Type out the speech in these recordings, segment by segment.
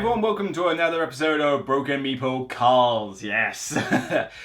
everyone, welcome to another episode of Broken Meeple Culls. Yes,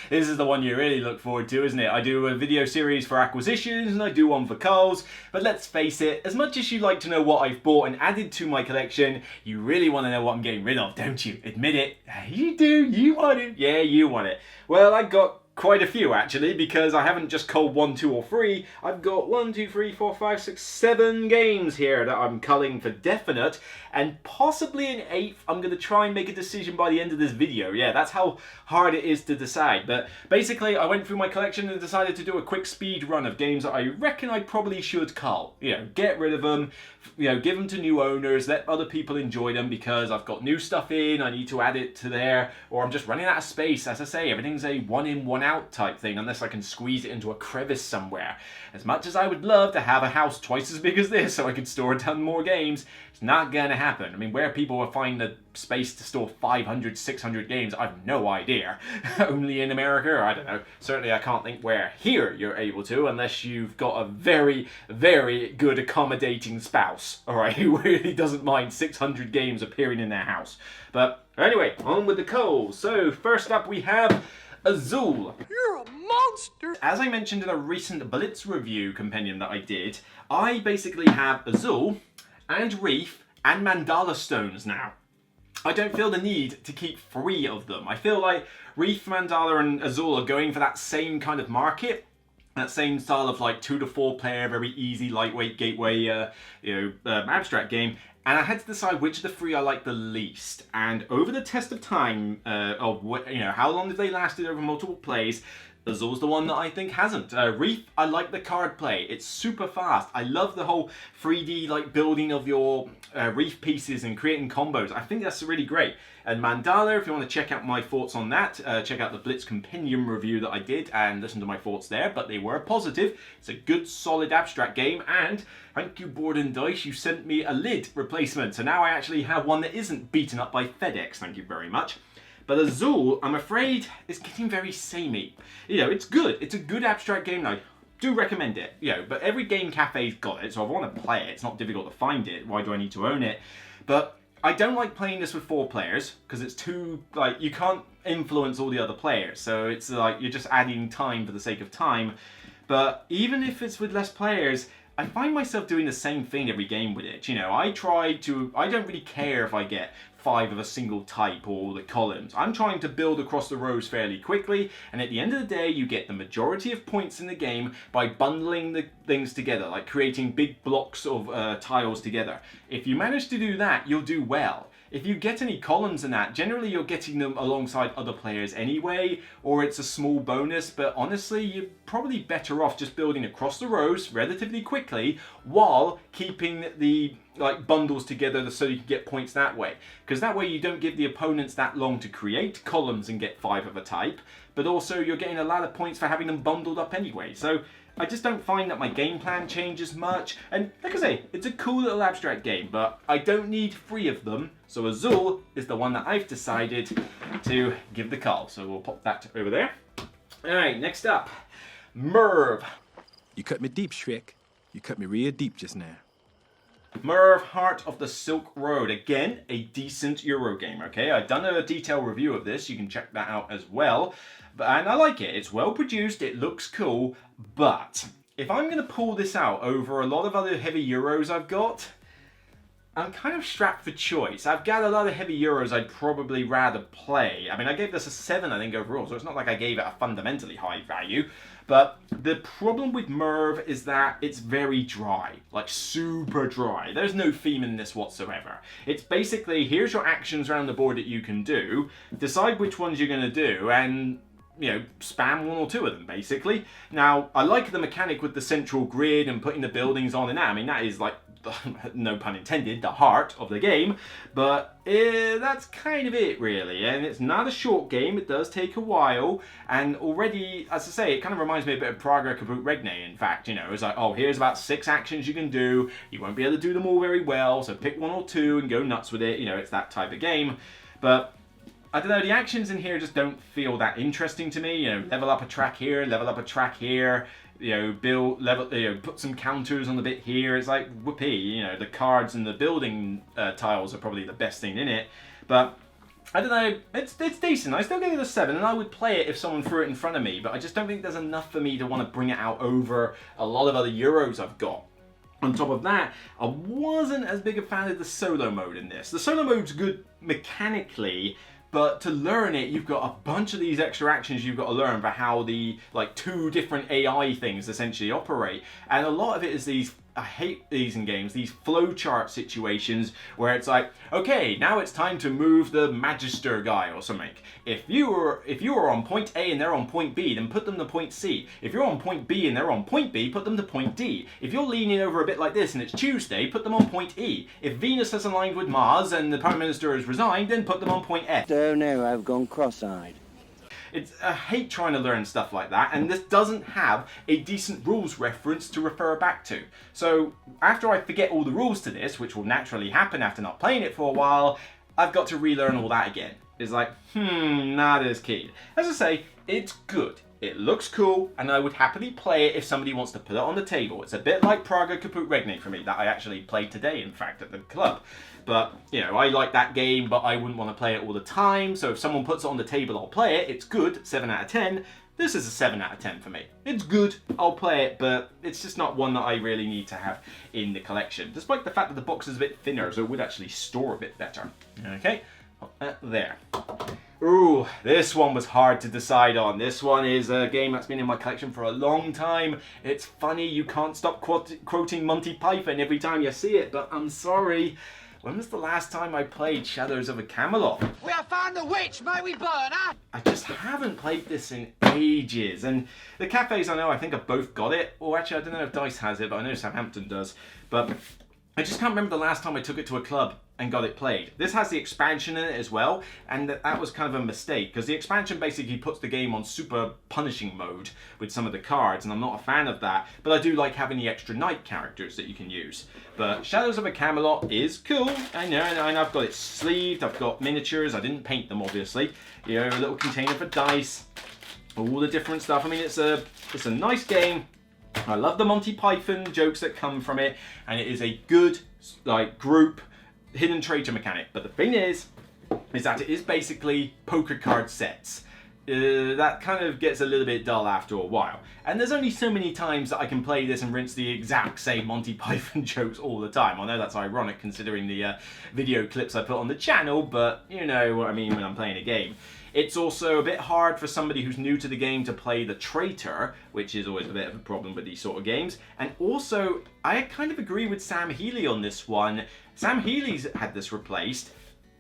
this is the one you really look forward to, isn't it? I do a video series for acquisitions and I do one for Culls, but let's face it, as much as you like to know what I've bought and added to my collection, you really want to know what I'm getting rid of, don't you? Admit it. You do, you want it. Yeah, you want it. Well, I got quite a few actually, because I haven't just culled 1, 2 or 3. I've got 1, 2, 3, 4, 5, 6, 7 games here that I'm culling for definite, and possibly an 8th. I'm going to try and make a decision by the end of this video. Yeah, that's how hard it is to decide. But basically I went through my collection and decided to do a quick speed run of games that I reckon I probably should cull. You know, get rid of them, you know, give them to new owners, let other people enjoy them because I've got new stuff in, I need to add it to there, or I'm just running out of space. As I say, everything's a one in, one out type thing unless I can squeeze it into a crevice somewhere. As much as I would love to have a house twice as big as this so I could store a ton more games, it's not gonna happen. I mean, where people will find the space to store 500, 600 games, I've no idea. Only in America, or I don't know. Certainly I can't think where here you're able to, unless you've got a very, very good accommodating spouse, alright, who really doesn't mind 600 games appearing in their house. But anyway, on with the Culls. So first up we have Azul. You're a monster! As I mentioned in a recent Blitz review compendium that I did, I basically have Azul and Reef and Mandala stones now. I don't feel the need to keep 3 of them. I feel like Reef, Mandala and Azul are going for that same kind of market. That same style of like 2 to 4 player, very easy, lightweight gateway, abstract game. And I had to decide which of the 3 I like the least. And over the test of time, of what, how long have they lasted over multiple plays, Azul's the one that I think hasn't. Reef, I like the card play. It's super fast. I love the whole 3D like building of your Reef pieces and creating combos. I think that's really great. And Mandala, if you want to check out my thoughts on that, check out the Blitz Compendium review that I did and listen to my thoughts there, but they were positive. It's a good, solid abstract game, and thank you, Board and Dice, you sent me a lid replacement, so now I actually have one that isn't beaten up by FedEx, thank you very much. But Azul, I'm afraid, is getting very samey. It's good. It's a good abstract game, I do recommend it. But every game cafe's got it, so I want to play it. It's not difficult to find it. Why do I need to own it? But I don't like playing this with 4 players, because it's too, you can't influence all the other players. So it's like, you're just adding time for the sake of time. But even if it's with less players, I find myself doing the same thing every game with it. I don't really care if I get 5 of a single type or the columns. I'm trying to build across the rows fairly quickly, and at the end of the day you get the majority of points in the game by bundling the things together, like creating big blocks of tiles together. If you manage to do that, you'll do well. If you get any columns in that, generally you're getting them alongside other players anyway, or it's a small bonus, but honestly you're probably better off just building across the rows relatively quickly while keeping the bundles together so you can get points that way. Because that way you don't give the opponents that long to create columns and get 5 of a type, but also you're getting a lot of points for having them bundled up anyway. So I just don't find that my game plan changes much, and like I say, it's a cool little abstract game, but I don't need 3 of them, so Azul is the one that I've decided to give the cull. So we'll pop that over there. Alright, next up, Merv. You cut me deep, Shrek. You cut me real deep just now. Merv, Heart of the Silk Road. Again, a decent Euro game, okay? I've done a detailed review of this, you can check that out as well. And I like it, it's well produced, it looks cool, but if I'm going to pull this out over a lot of other heavy Euros I've got, I'm kind of strapped for choice. I've got a lot of heavy Euros I'd probably rather play. I mean, I gave this a 7, I think, overall, so it's not like I gave it a fundamentally high value. But the problem with Merv is that it's very dry, like super dry. There's no theme in this whatsoever. It's basically, here's your actions around the board that you can do, decide which ones you're going to do, and spam 1 or 2 of them, basically. Now, I like the mechanic with the central grid and putting the buildings on and that. I mean, that is like, no pun intended, the heart of the game, but that's kind of it really. And it's not a short game, it does take a while, and already, as I say, it kind of reminds me a bit of Praga Kaput Regne. In fact, it's like, oh, here's about 6 actions you can do, you won't be able to do them all very well, so pick 1 or 2 and go nuts with it. It's that type of game. But I don't know, the actions in here just don't feel that interesting to me. Level up a track here, level up a track here. build level, put some counters on the bit here. It's like whoopee, the cards and the building tiles are probably the best thing in it. But I don't know, it's decent. I still give it a 7, and I would play it if someone threw it in front of me, but I just don't think there's enough for me to want to bring it out over a lot of other Euros I've got. On top of that, I wasn't as big a fan of the solo mode in this. The solo mode's good mechanically, but to learn it, you've got a bunch of these extra actions you've got to learn for how the 2 different AI things essentially operate. And a lot of it is these, I hate these in games, these flowchart situations where it's like, okay, now it's time to move the Magister guy or something. If you are on point A and they're on point B, then put them to point C. If you're on point B and they're on point B, put them to point D. If you're leaning over a bit like this and it's Tuesday, put them on point E. If Venus has aligned with Mars and the Prime Minister has resigned, then put them on point F. Oh no, I've gone cross-eyed. I hate trying to learn stuff like that, and this doesn't have a decent rules reference to refer back to. So after I forget all the rules to this, which will naturally happen after not playing it for a while, I've got to relearn all that again. It's like, not as keen. As I say, it's good. It looks cool, and I would happily play it if somebody wants to put it on the table. It's a bit like Praga Kaput Regne for me, that I actually played today, in fact, at the club. But, I like that game, but I wouldn't want to play it all the time, so if someone puts it on the table, I'll play it. It's good, 7 out of 10. This is a 7 out of 10 for me. It's good, I'll play it, but it's just not one that I really need to have in the collection, despite the fact that the box is a bit thinner, so it would actually store a bit better. Okay, there. Ooh, this one was hard to decide on. This one is a game that's been in my collection for a long time. It's funny, you can't stop quoting Monty Python every time you see it, but I'm sorry. When was the last time I played Shadows of a Camelot? We have found the witch, may we burn her? I just haven't played this in ages. And the cafes I think have both got it. Or actually, I don't know if Dice has it, but I know Southampton does. But I just can't remember the last time I took it to a club and got it played. This has the expansion in it as well, and that was kind of a mistake, because the expansion basically puts the game on super punishing mode with some of the cards, and I'm not a fan of that, but I do like having the extra knight characters that you can use. But Shadows of a Camelot is cool, and I've got it sleeved, I've got miniatures, I didn't paint them obviously, a little container for dice, all the different stuff. I mean, it's a nice game. I love the Monty Python jokes that come from it, and it is a good group hidden traitor mechanic. But the thing is that it is basically poker card sets. That kind of gets a little bit dull after a while. And there's only so many times that I can play this and rinse the exact same Monty Python jokes all the time. I know that's ironic considering the video clips I put on the channel, but you know what I mean when I'm playing a game. It's also a bit hard for somebody who's new to the game to play the traitor, which is always a bit of a problem with these sort of games. And also, I kind of agree with Sam Healey on this one. Sam Healey's had this replaced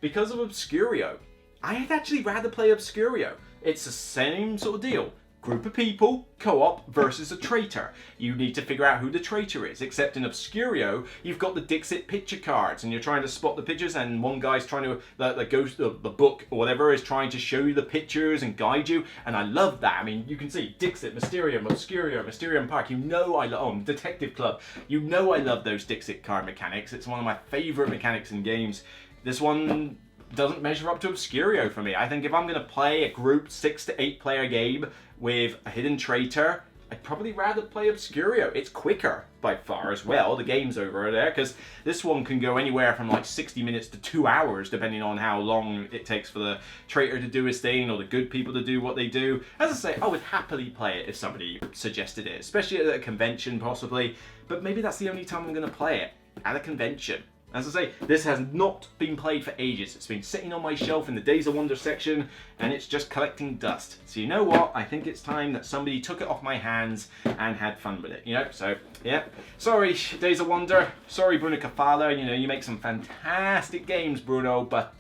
because of Obscurio. I'd actually rather play Obscurio. It's the same sort of deal. Group of people, co-op versus a traitor. You need to figure out who the traitor is, except in Obscurio, you've got the Dixit picture cards, and you're trying to spot the pictures, and one guy's trying to, the book or whatever, is trying to show you the pictures and guide you, and I love that. I mean, you can see Dixit, Mysterium, Obscurio, Mysterium Park, Detective Club. I love those Dixit card mechanics. It's one of my favourite mechanics in games. This one doesn't measure up to Obscurio for me. I think if I'm going to play a group 6 to 8 player game with a hidden traitor, I'd probably rather play Obscurio. It's quicker by far as well. The game's over there, because this one can go anywhere from 60 minutes to 2 hours, depending on how long it takes for the traitor to do his thing or the good people to do what they do. As I say, I would happily play it if somebody suggested it, especially at a convention possibly, but maybe that's the only time I'm going to play it, at a convention. As I say, this has not been played for ages. It's been sitting on my shelf in the Days of Wonder section, and it's just collecting dust. So you know what? I think it's time that somebody took it off my hands and had fun with it, So, yeah. Sorry, Days of Wonder. Sorry, Bruno Cafala. You make some fantastic games, Bruno, but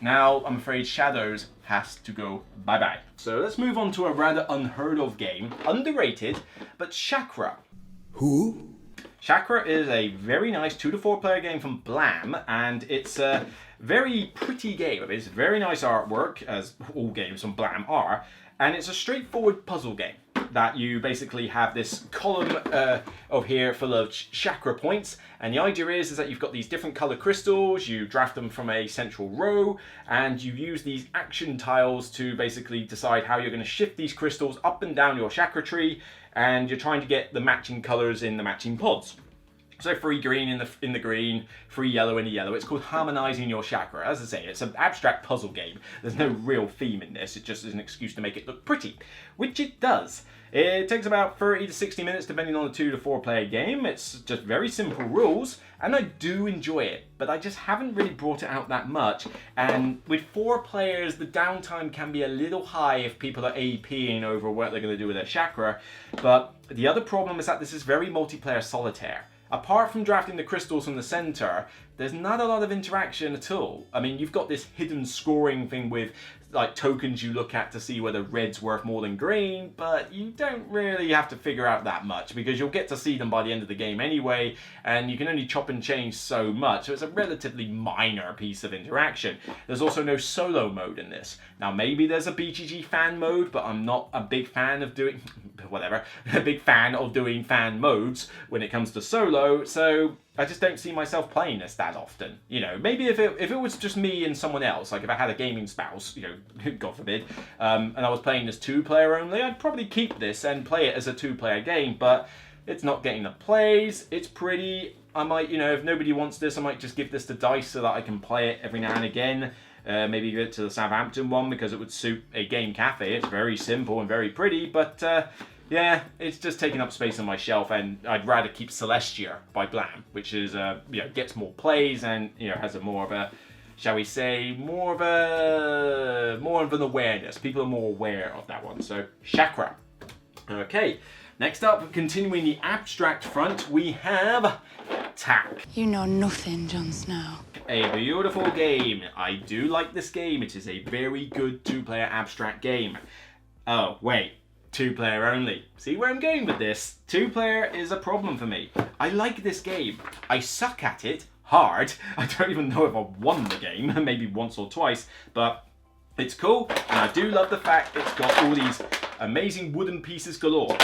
now I'm afraid Shadows has to go bye-bye. So let's move on to a rather unheard of game. Underrated, but Chakra. Who? Chakra is a very nice 2 to 4 player game from Blam, and it's a very pretty game. It's very nice artwork, as all games from Blam are, and it's a straightforward puzzle game that you basically have this column of here full of chakra points, and the idea is that you've got these different color crystals, you draft them from a central row, and you use these action tiles to basically decide how you're going to shift these crystals up and down your chakra tree and you're trying to get the matching colours in the matching pods. So 3 green in the green, 3 yellow in the yellow. It's called harmonising your chakra. As I say, it's an abstract puzzle game. There's no real theme in this. It just is an excuse to make it look pretty, which it does. It takes about 30 to 60 minutes depending on the 2 to 4 player game. It's just very simple rules, and I do enjoy it, but I just haven't really brought it out that much. And with 4 players, the downtime can be a little high if people are APing over what they're going to do with their chakra. But the other problem is that this is very multiplayer solitaire. Apart from drafting the crystals from the center, there's not a lot of interaction at all. I mean, you've got this hidden scoring thing with like tokens you look at to see whether red's worth more than green, but you don't really have to figure out that much because you'll get to see them by the end of the game anyway, and you can only chop and change so much, so it's a relatively minor piece of interaction. There's also no solo mode in this. Now maybe there's a BGG fan mode, but I'm not a big fan of doing a big fan of doing fan modes when it comes to solo, so I just don't see myself playing this that often. You know, maybe if it was just me and someone else, like if I had a gaming spouse, you know, God forbid, and I was playing this 2-player only, I'd probably keep this and play it as a 2-player game, but it's not getting the plays, it's pretty. I might, you know, if nobody wants this, I might just give this to Dice so that I can play it every now and again. Maybe give it to the Southampton one because it would suit a game cafe. It's very simple and very pretty, but yeah, it's just taking up space on my shelf, and I'd rather keep Celestia by Blam, which is you know, gets more plays and, you know, has a more of a, shall we say, more of an awareness. People are more aware of that one. So Chakra. Okay, next up, continuing the abstract front, we have Tack. You know nothing, Jon Snow. A beautiful game. I do like this game. It is a very good 2-player abstract game. Oh, wait. 2-player only. See where I'm going with this? 2-player is a problem for me. I like this game. I suck at it hard. I don't even know if I've won the game, maybe once or twice, but it's cool, and I do love the fact it's got all these amazing wooden pieces galore.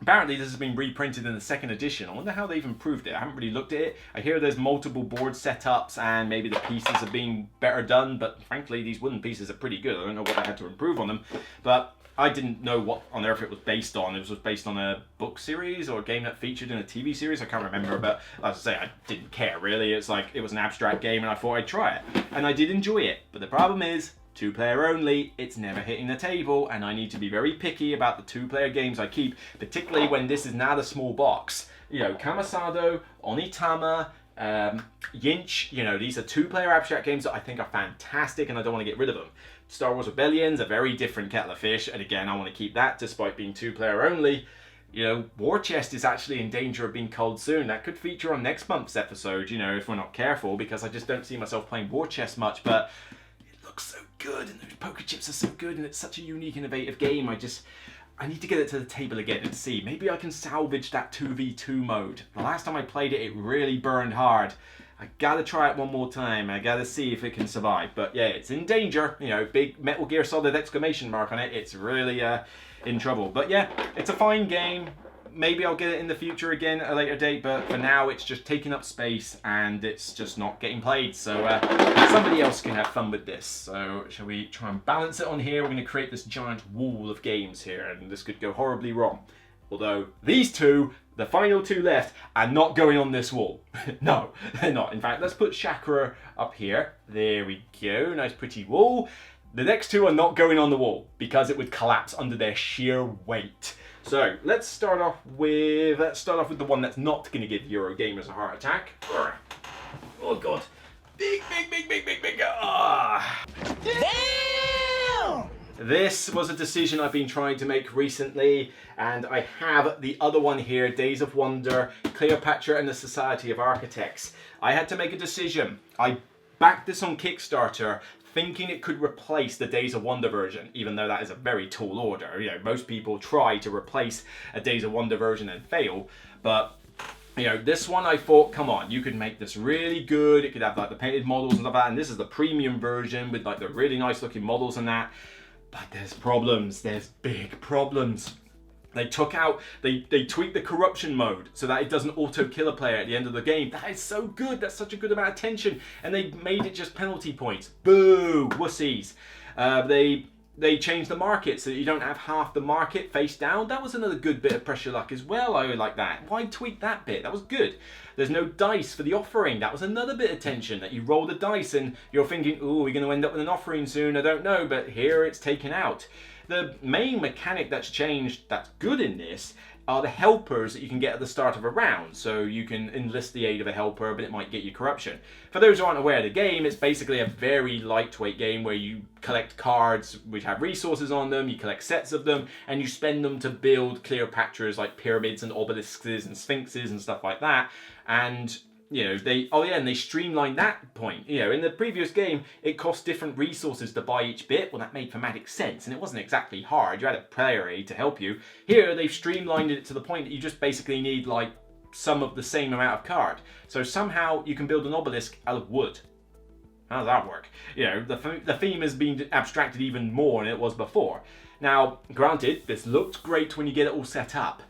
Apparently this has been reprinted in the 2nd edition. I wonder how they've improved it. I haven't really looked at it. I hear there's multiple board setups and maybe the pieces are being better done, but frankly these wooden pieces are pretty good. I don't know what I had to improve on them, but I didn't know what on earth it was based on. It was based on a book series or a game that featured in a TV series. I can't remember, but as I say, I didn't care really. It's like it was an abstract game and I thought I'd try it. And I did enjoy it. But the problem is, 2-player only, it's never hitting the table, and I need to be very picky about the 2-player games I keep, particularly when this is not a small box. You know, Kamisado, Onitama, Yinch, you know, these are 2-player abstract games that I think are fantastic and I don't want to get rid of them. Star Wars Rebellion's a very different kettle of fish, and again, I want to keep that despite being 2-player only. You know, War Chest is actually in danger of being culled soon. That could feature on next month's episode, you know, if we're not careful, because I just don't see myself playing War Chest much, but it looks so good, and those poker chips are so good, and it's such a unique, innovative game. I need to get it to the table again and see. Maybe I can salvage that 2v2 mode. The last time I played it, it really burned hard. I gotta try it one more time. I gotta see if it can survive. But yeah, it's in danger. You know, big Metal Gear Solid exclamation mark on it. It's really in trouble. But yeah, it's a fine game. Maybe I'll get it in the future again at a later date, but for now it's just taking up space and it's just not getting played. So somebody else can have fun with this. So shall we try and balance it on here? We're going to create this giant wall of games here, and this could go horribly wrong. Although these two, the final 2 left, are not going on this wall. No, they're not. In fact, let's put Chakra up here. There we go. Nice pretty wall. The next 2 are not going on the wall because it would collapse under their sheer weight. So let's start off with the one that's not going to give Eurogamers a heart attack. Oh god, big. Ah. Damn! This was a decision I've been trying to make recently, and I have the other one here, Days of Wonder, Cleopatra and the Society of Architects. I had to make a decision. I backed this on Kickstarter, thinking it could replace the Days of Wonder version, even though that is a very tall order. You know, most people try to replace a Days of Wonder version and fail, but you know, this one I thought, come on, you could make this really good. It could have like the painted models and stuff like that, and this is the premium version with like the really nice looking models and that. But there's problems, there's big problems. They took out, they tweaked the corruption mode so that it doesn't auto-kill a player at the end of the game. That is so good, that's such a good amount of tension. And they made it just penalty points. Boo, wussies. They they changed the market so that you don't have half the market face down. That was another good bit of pressure luck as well. I like that. Why tweak that bit? That was good. There's no dice for the offering. That was another bit of tension, that you roll the dice and you're thinking, oh, we're going to end up with an offering soon. I don't know, but here it's taken out. The main mechanic that's changed that's good in this are the helpers that you can get at the start of a round. So you can enlist the aid of a helper, but it might get you corruption. For those who aren't aware of the game, it's basically a very lightweight game where you collect cards which have resources on them, you collect sets of them, and you spend them to build Cleopatras like pyramids and obelisks and sphinxes and stuff like that. And you know, they streamlined that point. You know, in the previous game, it cost different resources to buy each bit. Well, that made thematic sense, and it wasn't exactly hard. You had a player aid to help you. Here, they've streamlined it to the point that you just basically need, like, some of the same amount of card. So somehow you can build an obelisk out of wood. How does that work? You know, the theme has been abstracted even more than it was before. Now, granted, this looked great when you get it all set up.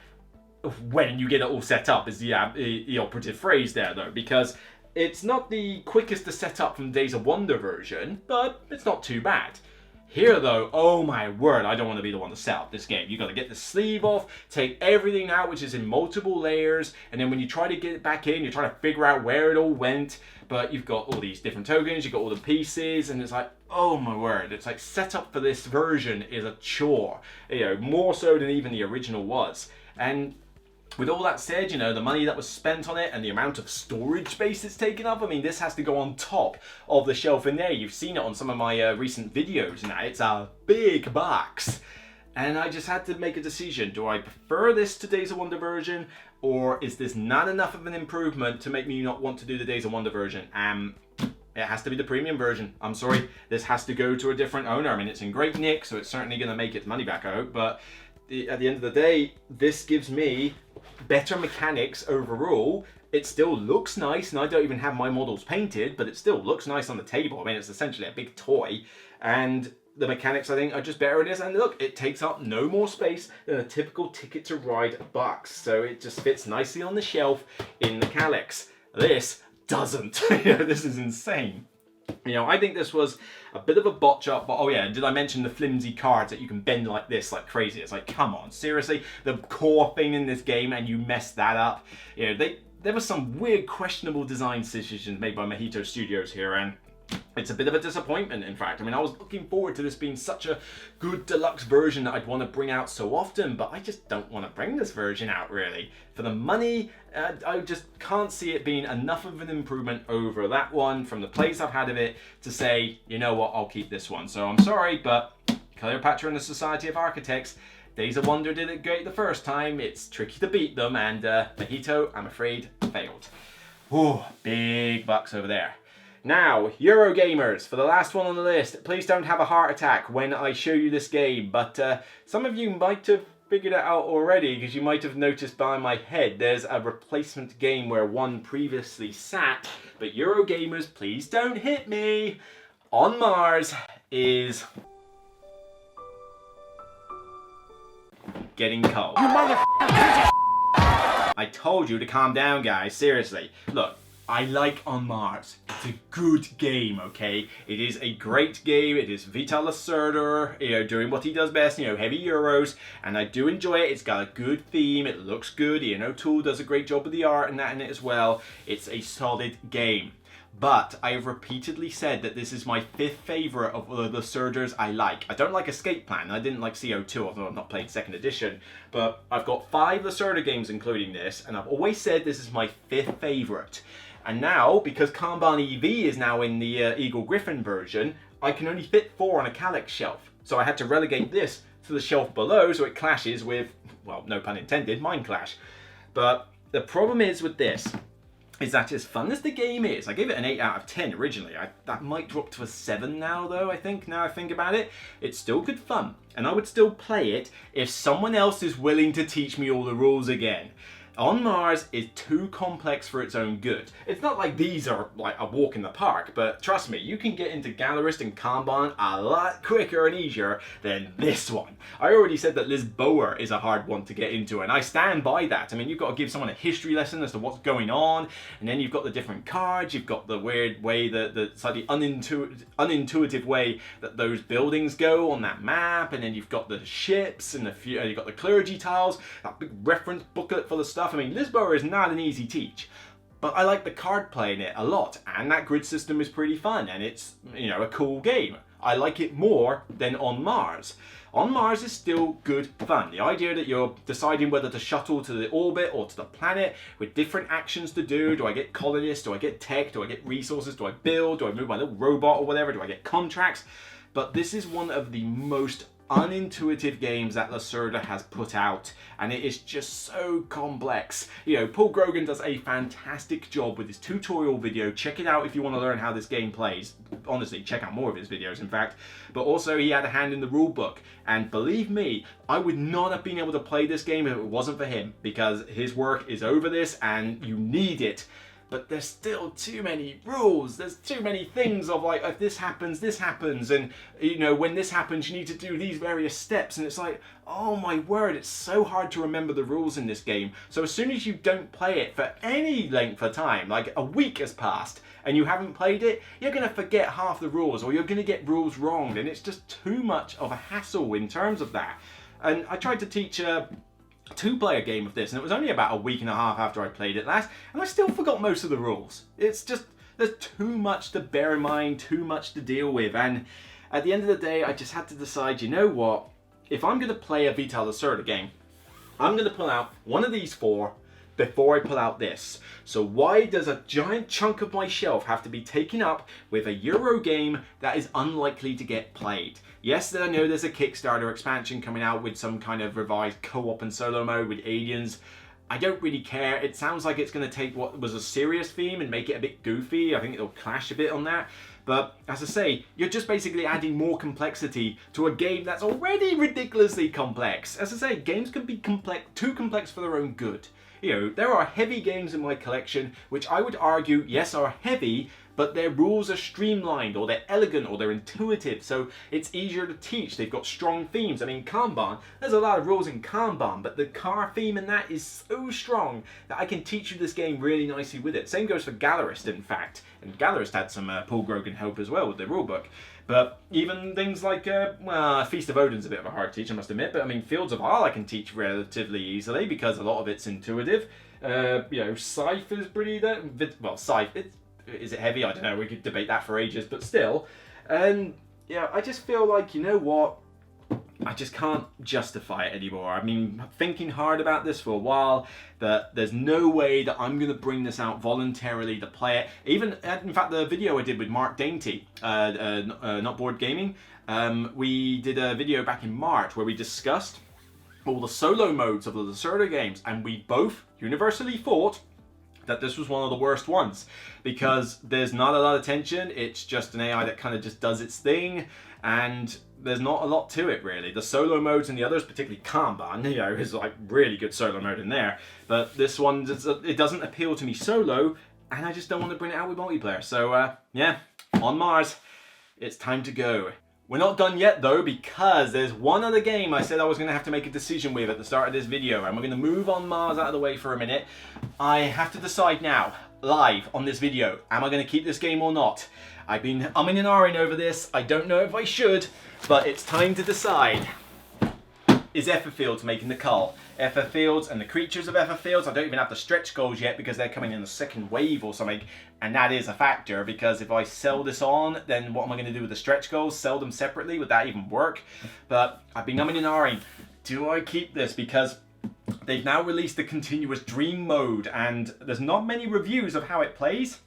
When you get it all set up is the operative phrase there, though, because it's not the quickest to set up from the Days of Wonder version, but it's not too bad. Here, though, oh my word, I don't want to be the one to set up this game. You've got to get the sleeve off, take everything out, which is in multiple layers, and then when you try to get it back in, you're trying to figure out where it all went, but you've got all these different tokens, you've got all the pieces, and it's like, oh my word, it's like setup for this version is a chore, you know, more so than even the original was. And with all that said, you know, the money that was spent on it and the amount of storage space it's taken up, I mean, this has to go on top of the shelf in there. You've seen it on some of my recent videos now. It's a big box. And I just had to make a decision. Do I prefer this to Days of Wonder version, or is this not enough of an improvement to make me not want to do the Days of Wonder version? It has to be the premium version. I'm sorry, this has to go to a different owner. I mean, it's in great nick, so it's certainly going to make its money back, I hope, but at the end of the day, this gives me better mechanics overall. It still looks nice, and I don't even have my models painted, but it still looks nice on the table. I mean, it's essentially a big toy, and the mechanics, I think, are just better in this. And look, it takes up no more space than a typical Ticket to Ride box, so it just fits nicely on the shelf in the Calyx. This doesn't. You know, this is insane. You know, I think this was a bit of a botch up, but oh yeah, did I mention the flimsy cards that you can bend like this, like crazy? It's like, come on, seriously? The core thing in this game and you messed that up? You know, there was some weird questionable design decisions made by Mojito Studios here, and it's a bit of a disappointment, in fact. I mean, I was looking forward to this being such a good deluxe version that I'd want to bring out so often, but I just don't want to bring this version out, really. For the money, I just can't see it being enough of an improvement over that one from the plays I've had of it to say, you know what, I'll keep this one. So I'm sorry, but Cleopatra and the Society of Architects, Days of Wonder did it great the first time. It's tricky to beat them, and Mojito, I'm afraid, failed. Ooh, big bucks over there. Now, Eurogamers, for the last one on the list, please don't have a heart attack when I show you this game, but some of you might have figured it out already, because you might have noticed by my head there's a replacement game where one previously sat, but Eurogamers, please don't hit me. On Mars is getting cold. You I told you to calm down, guys, seriously. Look, I like On Mars. It's a good game, okay? It is a great game. It is Vital Lacerda, you know, doing what he does best, you know, heavy Euros, and I do enjoy it. It's got a good theme. It looks good. Ian O'Toole does a great job with the art and that in it as well. It's a solid game. But I have repeatedly said that this is my 5th favourite of the Lacerdas I like. I don't like Escape Plan. I didn't like CO2, although I've not played 2nd edition. But I've got 5 Lacerda games including this, and I've always said this is my 5th favourite. And now, because Kanban EV is now in the Eagle Griffin version, I can only fit 4 on a Calyx shelf. So I had to relegate this to the shelf below so it clashes with, well, no pun intended, Mind Clash. But the problem is with this, is that as fun as the game is, I gave it an 8 out of 10 originally. That might drop to a 7 now though, I think, now I think about it. It's still good fun, and I would still play it if someone else is willing to teach me all the rules again. On Mars is too complex for its own good. It's not like these are like a walk in the park, but trust me, you can get into Gallerist and Kanban a lot quicker and easier than this one. I already said that Lisboa is a hard one to get into, and I stand by that. I mean, you've got to give someone a history lesson as to what's going on, and then you've got the different cards, you've got the weird way, the slightly unintuitive way that those buildings go on that map, and then you've got the ships, and you've got the clergy tiles, that big reference booklet full of stuff. I mean, Lisboa is not an easy teach, but I like the card play in it a lot, and that grid system is pretty fun, and it's, you know, a cool game. I like it more than On Mars. On Mars is still good fun. The idea that you're deciding whether to shuttle to the orbit or to the planet with different actions to do. Do I get colonists? Do I get tech? Do I get resources? Do I build? Do I move my little robot or whatever? Do I get contracts? But this is one of the most unintuitive games that Lacerda has put out, and it is just so complex. You know, Paul Grogan does a fantastic job with his tutorial video. Check it out if you want to learn how this game plays. Honestly, check out more of his videos, in fact. But also, he had a hand in the rule book, and believe me, I would not have been able to play this game if it wasn't for him, because his work is over this and you need it. But there's still too many rules. There's too many things of like, if this happens, and you know, when this happens, you need to do these various steps, and it's like, oh my word, it's so hard to remember the rules in this game. So as soon as you don't play it for any length of time, like a week has passed, and you haven't played it, you're gonna forget half the rules, or you're gonna get rules wrong, and it's just too much of a hassle in terms of that. And I tried to teach two-player game of this, and it was only about a week and a half after I played it last, and I still forgot most of the rules. It's just, there's too much to bear in mind, too much to deal with, and at the end of the day, I just had to decide, you know what, if I'm going to play a Vital Lacerda game, I'm going to pull out one of these four before I pull out this. So why does a giant chunk of my shelf have to be taken up with a Euro game that is unlikely to get played? Yes, I know there's a Kickstarter expansion coming out with some kind of revised co-op and solo mode with aliens. I don't really care. It sounds like it's going to take what was a serious theme and make it a bit goofy. I think it'll clash a bit on that. But as I say, you're just basically adding more complexity to a game that's already ridiculously complex. As I say, games can be too complex for their own good. You know, there are heavy games in my collection which I would argue, yes, are heavy, but their rules are streamlined, or they're elegant, or they're intuitive, so it's easier to teach. They've got strong themes. I mean, Kanban, there's a lot of rules in Kanban, but the car theme in that is so strong that I can teach you this game really nicely with it. Same goes for Gallerist, in fact, and Gallerist had some Paul Grogan help as well with their rulebook. But even things like, well, Feast of Odin's a bit of a hard teach, I must admit, but I mean, Fields of Isle I can teach relatively easily because a lot of it's intuitive. You know, Scythe is pretty, well, Scythe, is it heavy? I don't know, we could debate that for ages, but still. And yeah, I just feel like, you know what, I just can't justify it anymore. I mean, thinking hard about this for a while, that there's no way that I'm going to bring this out voluntarily to play it. Even, in fact, the video I did with Mark Dainty, not Board Gaming, we did a video back in March where we discussed all the solo modes of the Lacerda games, and we both universally thought that this was one of the worst ones because there's not a lot of tension. It's just an AI that kind of just does its thing, and there's not a lot to it really. The solo modes and the others, particularly Kanban, you know, is like really good solo mode in there. But this one, it doesn't appeal to me solo, and I just don't want to bring it out with multiplayer. So yeah, On Mars, it's time to go. We're not done yet though, because there's one other game I said I was going to have to make a decision with at the start of this video, and we're going to move On Mars out of the way for a minute. I have to decide now, live on this video, am I going to keep this game or not? I've been umming and ahhing over this. I don't know if I should, but it's time to decide. Is Fields making the Cull? Fields and the creatures of Fields, I don't even have the stretch goals yet because they're coming in the second wave or something, and that is a factor because if I sell this on, then what am I going to do with the stretch goals? Sell them separately? Would that even work? But I've been umming and ahhing. Do I keep this? Because they've now released the continuous dream mode, and there's not many reviews of how it plays,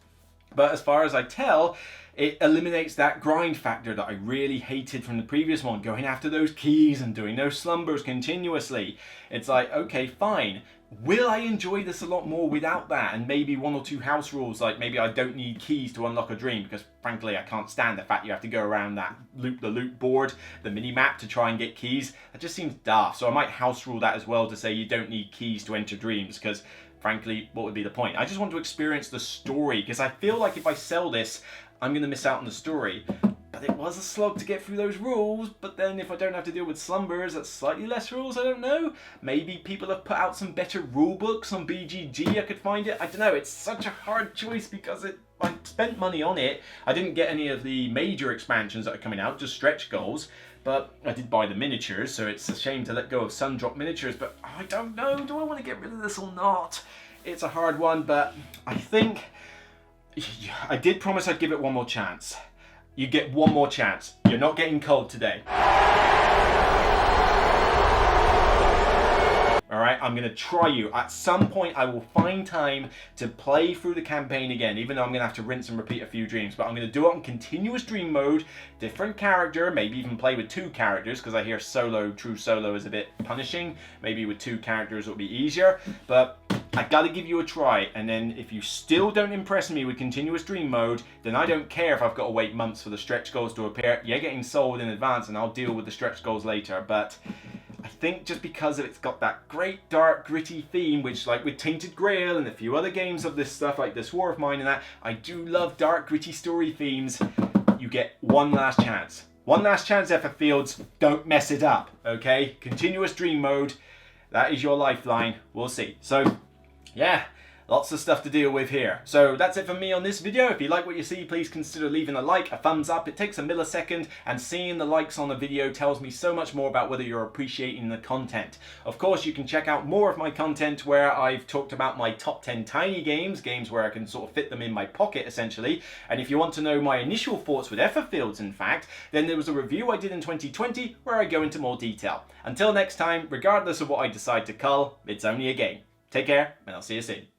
but as far as I tell, it eliminates that grind factor that I really hated from the previous one, going after those keys and doing those slumbers continuously. It's like, okay, fine. will I enjoy this a lot more without that? And maybe 1 or 2 house rules, like maybe I don't need keys to unlock a dream, because frankly I can't stand the fact you have to go around that loop board, the mini map, to try and get keys. That just seems daft. So I might house rule that as well, to say you don't need keys to enter dreams, because frankly, what would be the point? I just want to experience the story, because I feel like if I sell this, I'm going to miss out on the story. But it was a slog to get through those rules, but then if I don't have to deal with slumbers, that's slightly less rules, I don't know. Maybe people have put out some better rule books on BGG, I could find it. I don't know, it's such a hard choice because I spent money on it. I didn't get any of the major expansions that are coming out, just stretch goals. But I did buy the miniatures, so it's a shame to let go of Sundrop miniatures, but I don't know, do I want to get rid of this or not? It's a hard one, but I think I did promise I'd give it one more chance. You get one more chance. You're not getting Culled today. Alright, I'm going to try you. At some point I will find time to play through the campaign again, even though I'm going to have to rinse and repeat a few dreams. But I'm going to do it on continuous dream mode, different character, maybe even play with 2 characters, because I hear true solo is a bit punishing. Maybe with 2 characters it'll be easier. But I gotta give you a try, and then if you still don't impress me with continuous dream mode, then I don't care if I've got to wait months for the stretch goals to appear. You're getting sold in advance and I'll deal with the stretch goals later. But I think just because it's got that great dark gritty theme, which like with Tainted Grail and a few other games of this stuff like This War of Mine and that, I do love dark gritty story themes. You get one last chance. One last chance, Fields. Don't mess it up, okay? Continuous dream mode. That is your lifeline. We'll see. So yeah, lots of stuff to deal with here. So that's it from me on this video. If you like what you see, please consider leaving a like, a thumbs up. It takes a millisecond, and seeing the likes on a video tells me so much more about whether you're appreciating the content. Of course, you can check out more of my content where I've talked about my top 10 tiny games where I can sort of fit them in my pocket essentially. And if you want to know my initial thoughts with Fields, in fact, then there was a review I did in 2020 where I go into more detail. Until next time, regardless of what I decide to cull, it's only a game. Take care, and I'll see you soon.